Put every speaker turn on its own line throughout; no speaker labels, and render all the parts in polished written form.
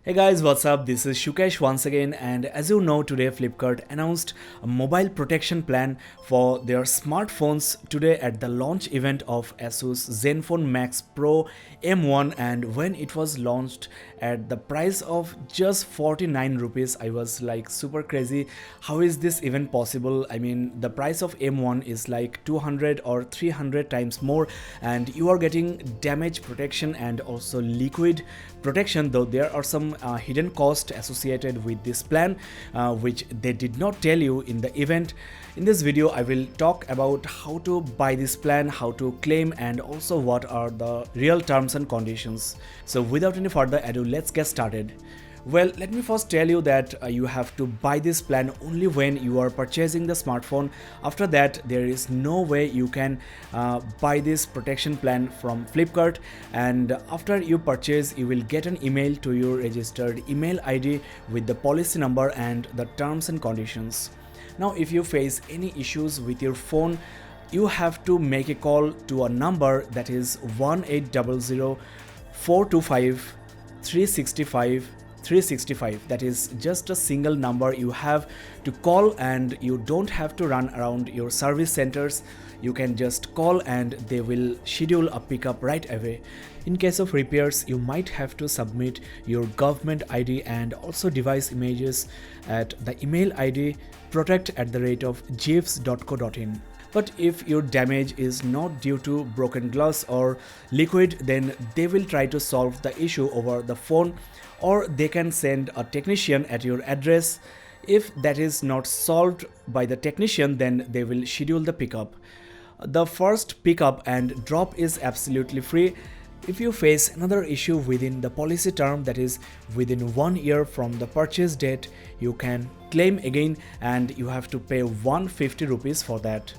Hey guys, what's up? This is Shukesh once again, and as you know, today Flipkart announced a mobile protection plan for their smartphones today at the launch event of Asus Zenfone Max Pro M1. And when it was launched at the price of just 49 rupees, I was like super crazy. How is this even possible? I mean, the price of M1 is like 200 or 300 times more, and you are getting damage protection and also liquid protection, though there are some hidden costs associated with this plan, which they did not tell you in the event. In this video, I will talk about how to buy this plan, how to claim, and also what are the real terms and conditions. So without any further ado, let's get started. Well, let me first tell you that you have to buy this plan only when you are purchasing the smartphone. After that, there is no way you can buy this protection plan from Flipkart. And after you purchase, you will get an email to your registered email ID with the policy number and the terms and conditions. Now, if you face any issues with your phone, you have to make a call to a number that is 1800 425 365 365. That is just a single number you have to call, and you don't have to run around your service centers. You can just call and they will schedule a pickup right away. In case of repairs, you might have to submit your government ID and also device images at the email ID protect@jeeves.co.in. But if your damage is not due to broken glass or liquid, then they will try to solve the issue over the phone, or they can send a technician at your address. If that is not solved by the technician, then they will schedule the pickup. The first pickup and drop is absolutely free. If you face another issue within the policy term, that is within 1 year from the purchase date, you can claim again, and you have to pay 150 rupees for that.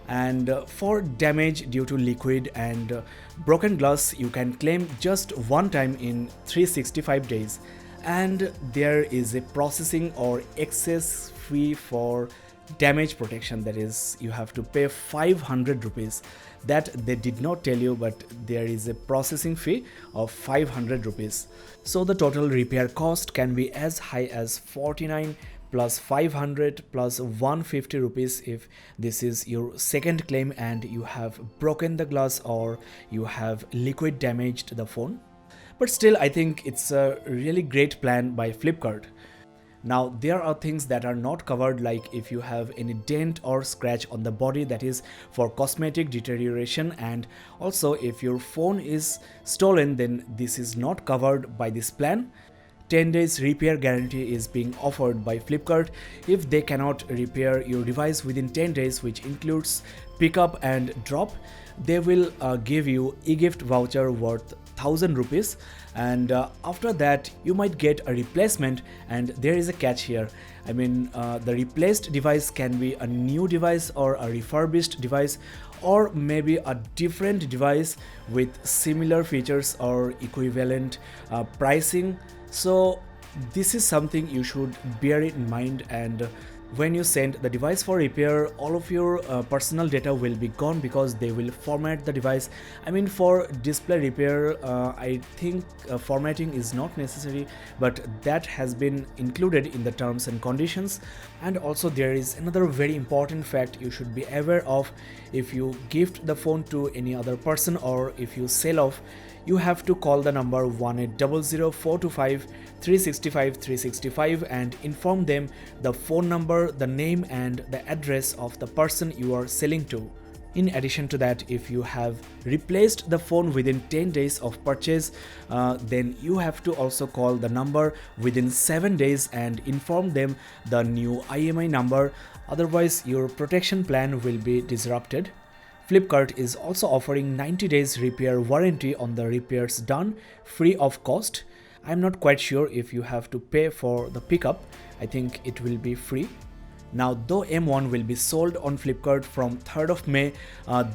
And for damage due to liquid and broken glass, you can claim just one time in 365 days. And there is a processing or excess fee for damage protection, that is you have to pay 500 rupees. That they did not tell you, but there is a processing fee of 500 rupees. So the total repair cost can be as high as 49 plus 500 plus 150 rupees if this is your second claim and you have broken the glass or you have liquid damaged the phone. But still, I think it's a really great plan by Flipkart. Now, there are things that are not covered, like if you have any dent or scratch on the body, that is for cosmetic deterioration, and also if your phone is stolen, then this is not covered by this plan. 10 days repair guarantee is being offered by Flipkart. If they cannot repair your device within 10 days, which includes pickup and drop, they will give you e-gift voucher worth 1000 rupees, and after that you might get a replacement. And there is a catch here. I mean, the replaced device can be a new device or a refurbished device, or maybe a different device with similar features or equivalent pricing. So this is something you should bear in mind, and when you send the device for repair, all of your personal data will be gone because they will format the device. I mean, for display repair, I think formatting is not necessary, but that has been included in the terms and conditions. And also there is another very important fact you should be aware of. If you gift the phone to any other person or if you sell off, you have to call the number 1800 425 365 365 and inform them the phone number, the name, and the address of the person you are selling to. In addition to that, if you have replaced the phone within 10 days of purchase, then you have to also call the number within 7 days and inform them the new IMI number. Otherwise, your protection plan will be disrupted. Flipkart is also offering 90 days repair warranty on the repairs done free of cost. I'm not quite sure if you have to pay for the pickup. I think it will be free. Now, though M1 will be sold on Flipkart from 3rd of May,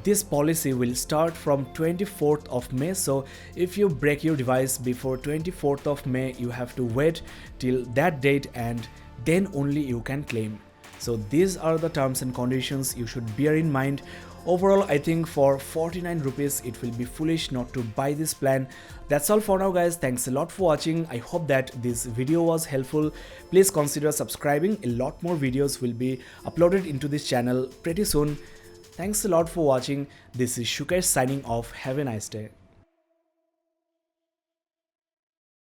this policy will start from 24th of May. So if you break your device before 24th of May, you have to wait till that date, and then only you can claim. So these are the terms and conditions you should bear in mind. Overall, I think for 49 rupees it will be foolish not to buy this plan. That's all for now guys. Thanks a lot for watching. I hope that this video was helpful. Please consider subscribing. A lot more videos will be uploaded into this channel pretty soon. Thanks a lot for watching. This is Shukesh signing off. Have a nice day.